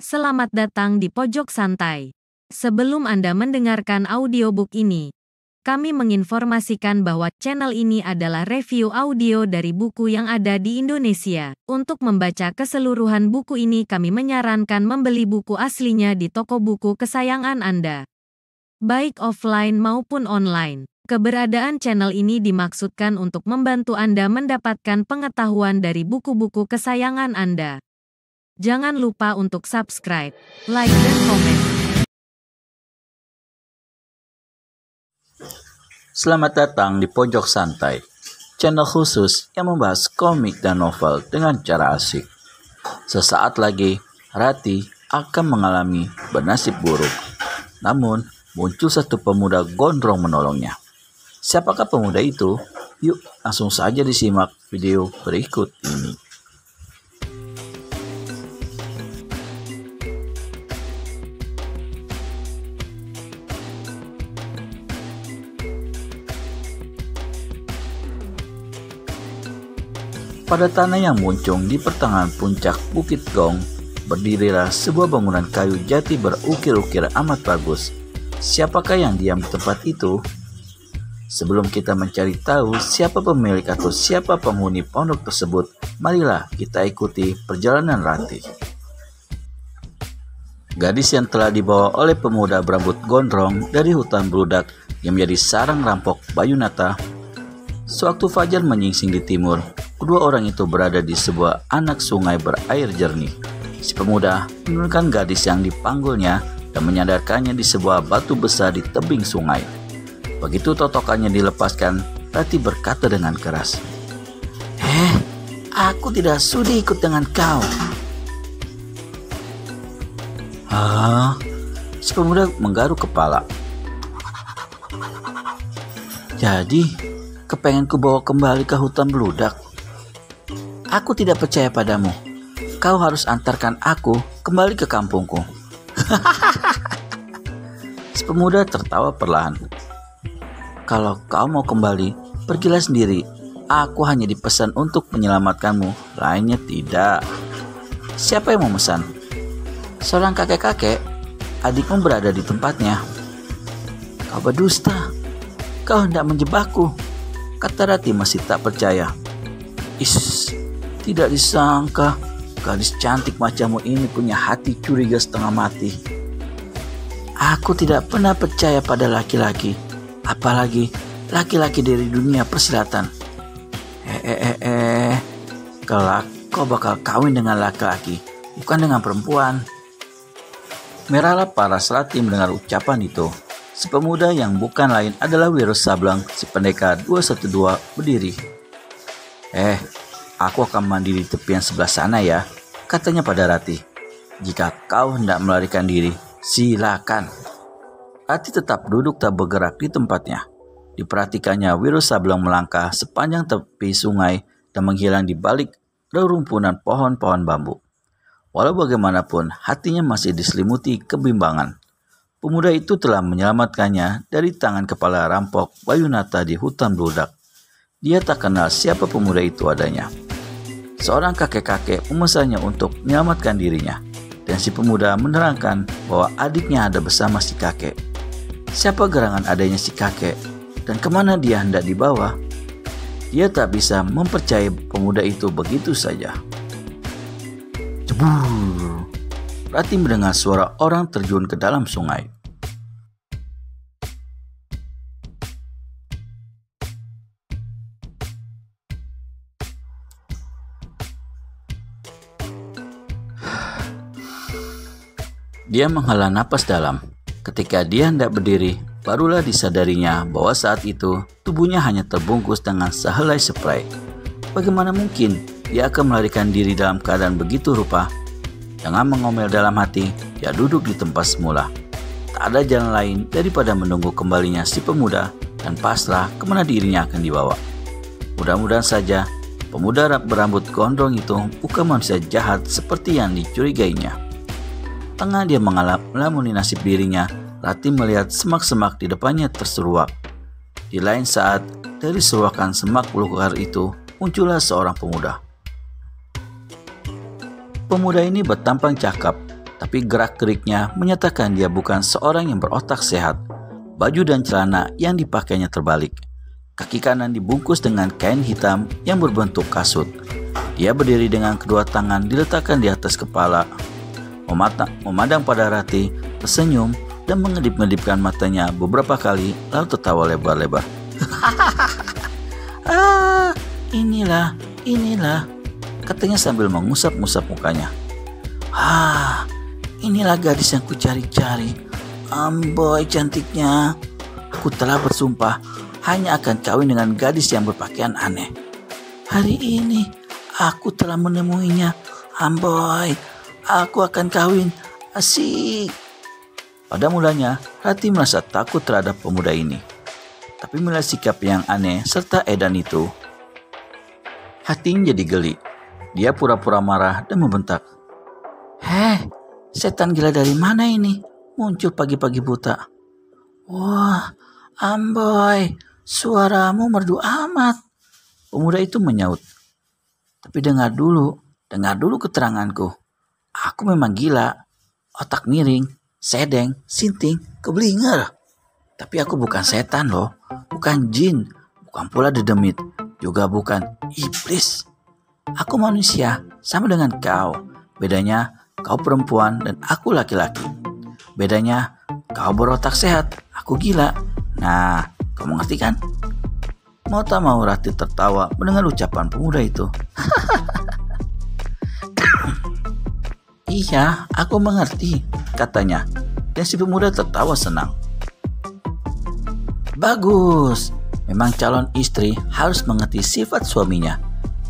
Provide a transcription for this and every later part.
Selamat datang di Pojok Santai. Sebelum Anda mendengarkan audiobook ini, kami menginformasikan bahwa channel ini adalah review audio dari buku yang ada di Indonesia. Untuk membaca keseluruhan buku ini, kami menyarankan membeli buku aslinya di toko buku kesayangan Anda, baik offline maupun online. Keberadaan channel ini dimaksudkan untuk membantu Anda mendapatkan pengetahuan dari buku-buku kesayangan Anda. Jangan lupa untuk subscribe, like, dan komen. Selamat datang di Pojok Santai, channel khusus yang membahas komik dan novel dengan cara asik. Sesaat lagi, Rati akan mengalami bernasib buruk. Namun, muncul satu pemuda gondrong menolongnya. Siapakah pemuda itu? Yuk, langsung saja disimak video berikut ini. Pada tanah yang muncung di pertengahan puncak Bukit Gong, berdirilah sebuah bangunan kayu jati berukir-ukir amat bagus. Siapakah yang diam di tempat itu? Sebelum kita mencari tahu siapa pemilik atau siapa penghuni pondok tersebut, marilah kita ikuti perjalanan Rati. Gadis yang telah dibawa oleh pemuda berambut gondrong dari hutan beludak yang menjadi sarang rampok Bayunata. Sewaktu fajar menyingsing di timur, kedua orang itu berada di sebuah anak sungai berair jernih. Si pemuda menurunkan gadis yang dipanggulnya dan menyandarkannya di sebuah batu besar di tebing sungai. Begitu totokannya dilepaskan, Rati berkata dengan keras, aku tidak sudi ikut dengan kau." Si pemuda menggaruk kepala. "Jadi, kepengen ku bawa kembali ke hutan beludak? Aku tidak percaya padamu. Kau harus antarkan aku kembali ke kampungku." Si pemuda tertawa perlahan. "Kalau kau mau kembali, pergilah sendiri. Aku hanya dipesan untuk menyelamatkanmu, lainnya tidak." "Siapa yang memesan?" "Seorang kakek-kakek. Adikmu berada di tempatnya." "Kau berdusta. Kau hendak menjebakku," kata Rati masih tak percaya. Tidak disangka gadis cantik macammu ini punya hati curiga setengah mati. Aku tidak pernah percaya pada laki-laki, apalagi laki-laki dari dunia persilatan. Kelak kau bakal kawin dengan laki-laki, bukan dengan perempuan." Merahlah paras Rati mendengar ucapan itu. Si pemuda yang bukan lain adalah Wiro Sableng, si pendekar 212 berdiri. Aku akan mandi di tepian sebelah sana ya," katanya pada Rati. "Jika kau hendak melarikan diri, silakan." Rati tetap duduk tak bergerak di tempatnya. Diperhatikannya Wiro Sableng melangkah sepanjang tepi sungai dan menghilang di balik rerumpunan pohon-pohon bambu. Walau bagaimanapun, hatinya masih diselimuti kebimbangan. Pemuda itu telah menyelamatkannya dari tangan kepala rampok Bayunata di hutan beludak. Dia tak kenal siapa pemuda itu adanya. Seorang kakek-kakek memesannya untuk menyelamatkan dirinya, dan si pemuda menerangkan bahwa adiknya ada bersama si kakek. Siapa gerangan adanya si kakek, dan kemana dia hendak dibawa? Dia tak bisa mempercayai pemuda itu begitu saja. Jebur! Rati mendengar suara orang terjun ke dalam sungai. Dia menghela napas dalam. Ketika dia hendak berdiri, barulah disadarinya bahwa saat itu tubuhnya hanya terbungkus dengan sehelai spray. Bagaimana mungkin dia akan melarikan diri dalam keadaan begitu rupa? Dengan mengomel dalam hati, dia duduk di tempat semula. Tak ada jalan lain daripada menunggu kembalinya si pemuda dan pasrah kemana dirinya akan dibawa. Mudah-mudahan saja pemuda berambut gondrong itu bukan manusia jahat seperti yang dicurigainya. Tengah dia melamuni nasib dirinya, Rati melihat semak-semak di depannya terseruak. Di lain saat, dari seruakan semak belukar itu, muncullah seorang pemuda. Pemuda ini bertampang cakap, tapi gerak-geriknya menyatakan dia bukan seorang yang berotak sehat. Baju dan celana yang dipakainya terbalik. Kaki kanan dibungkus dengan kain hitam yang berbentuk kasut. Dia berdiri dengan kedua tangan diletakkan di atas kepala. Memandang pada Ratih, tersenyum dan mengedip-ngedipkan matanya beberapa kali lalu tertawa lebar-lebar. Inilah, katanya sambil mengusap-ngusap mukanya. Inilah gadis yang kucari-cari. Amboy cantiknya. Aku telah bersumpah hanya akan kawin dengan gadis yang berpakaian aneh. Hari ini aku telah menemuinya. Amboy, aku akan kawin. Asik. Pada mulanya, Ratih merasa takut terhadap pemuda ini. Tapi melihat sikap yang aneh serta edan itu, hatinya jadi geli. Dia pura-pura marah dan membentak. Setan gila dari mana ini? Muncul pagi-pagi buta. Wah, Amboy, suaramu merdu amat. Pemuda itu menyaut. Tapi dengar dulu keteranganku. Aku memang gila, otak miring, sedeng, sinting, keblinger. Tapi aku bukan setan loh, bukan jin, bukan pula dedemit, juga bukan iblis. Aku manusia, sama dengan kau. Bedanya kau perempuan dan aku laki-laki. Bedanya kau berotak sehat, aku gila. Nah, kamu ngerti kan? Mau tak mau Ratih tertawa mendengar ucapan pemuda itu. Iya, aku mengerti, katanya. Dan si pemuda tertawa senang. Bagus, memang calon istri harus mengerti sifat suaminya.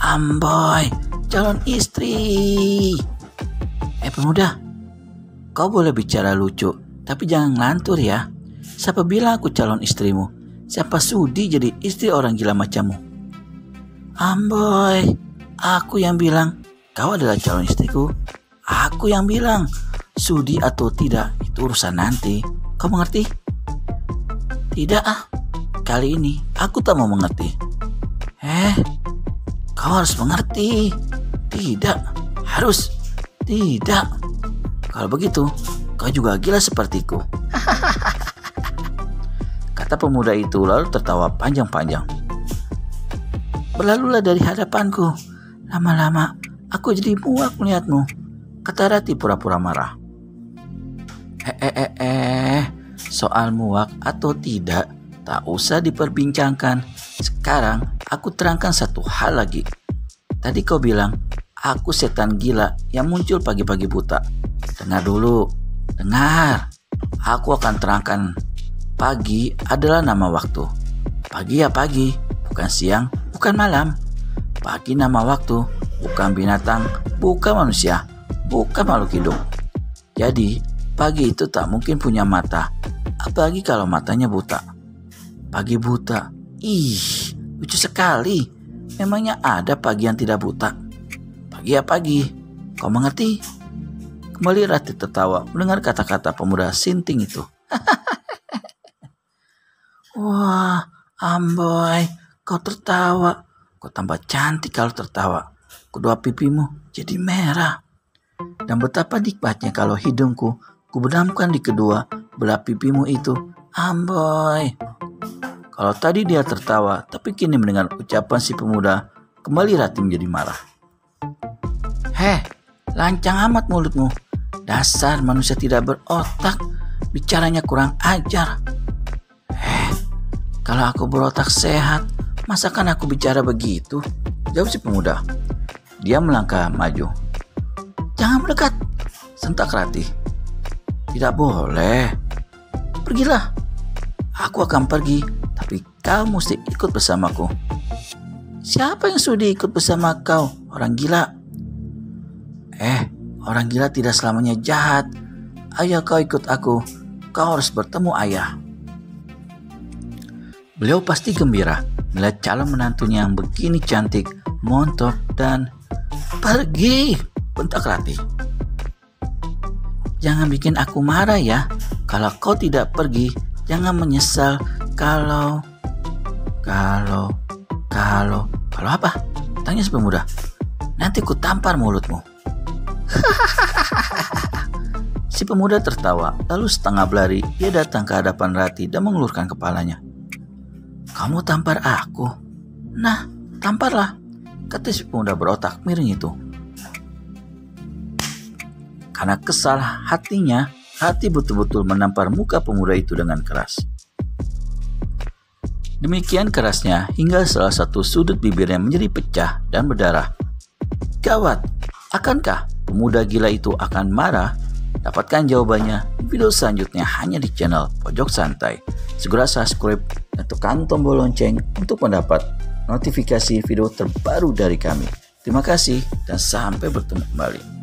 Amboy, calon istri. Pemuda, kau boleh bicara lucu, tapi jangan ngelantur ya. Siapa bilang aku calon istrimu? Siapa sudi jadi istri orang gila macammu? Amboy, aku yang bilang kau adalah calon istriku. Aku yang bilang, sudi atau tidak itu urusan nanti. Kau mengerti? Tidak kali ini aku tak mau mengerti. Kau harus mengerti. Tidak, harus. Tidak. Kalau begitu, kau juga gila sepertiku. Kata pemuda itu lalu tertawa panjang-panjang. Berlalulah dari hadapanku. Lama-lama aku jadi muak melihatmu, kata Ratih pura-pura marah. Soal muak atau tidak, tak usah diperbincangkan. Sekarang aku terangkan satu hal lagi. Tadi kau bilang, aku setan gila yang muncul pagi-pagi buta. Dengar dulu, dengar. Aku akan terangkan. Pagi adalah nama waktu. Pagi ya pagi, bukan siang, bukan malam. Pagi nama waktu, bukan binatang, bukan manusia, bukan makhluk hidup. Jadi, pagi itu tak mungkin punya mata, apalagi kalau matanya buta. Pagi buta, lucu sekali. Memangnya ada pagi yang tidak buta? Pagi ya pagi, kau mengerti? Kembali Ratih tertawa mendengar kata-kata pemuda sinting itu. Wah, Amboy, kau tertawa. Kau tambah cantik kalau tertawa. Kedua pipimu jadi merah. Dan betapa nikmatnya kalau hidungku kubenamkan di kedua belah pipimu itu. Amboy. Kalau tadi dia tertawa, tapi kini mendengar ucapan si pemuda, kembali Ratih menjadi marah. Lancang amat mulutmu. Dasar manusia tidak berotak. Bicaranya kurang ajar. Kalau aku berotak sehat, masakan aku bicara begitu? Jawab si pemuda. Dia melangkah maju. Jangan mendekat, sentak Ratih. Tidak boleh. Pergilah. Aku akan pergi, tapi kau mesti ikut bersamaku. Siapa yang sudi ikut bersama kau, orang gila? Orang gila tidak selamanya jahat. Ayo kau ikut aku. Kau harus bertemu ayah. Beliau pasti gembira melihat calon menantunya yang begini cantik, montok dan pergi, bentak Ratih. Jangan bikin aku marah ya. Kalau kau tidak pergi, jangan menyesal kalau apa? Tanya si pemuda. Nanti ku tampar mulutmu. Si pemuda tertawa, lalu setengah berlari ia datang ke hadapan Rati dan mengulurkan kepalanya. "Kamu tampar aku?" "Nah, tamparlah," kata si pemuda berotak miring itu. Karena kesal hatinya, Rati betul-betul menampar muka pemuda itu dengan keras. Demikian kerasnya hingga salah satu sudut bibirnya menjadi pecah dan berdarah. Gawat, akankah pemuda gila itu akan marah? Dapatkan jawabannya di video selanjutnya hanya di channel Pojok Santai. Segera subscribe dan tekan tombol lonceng untuk mendapat notifikasi video terbaru dari kami. Terima kasih dan sampai bertemu kembali.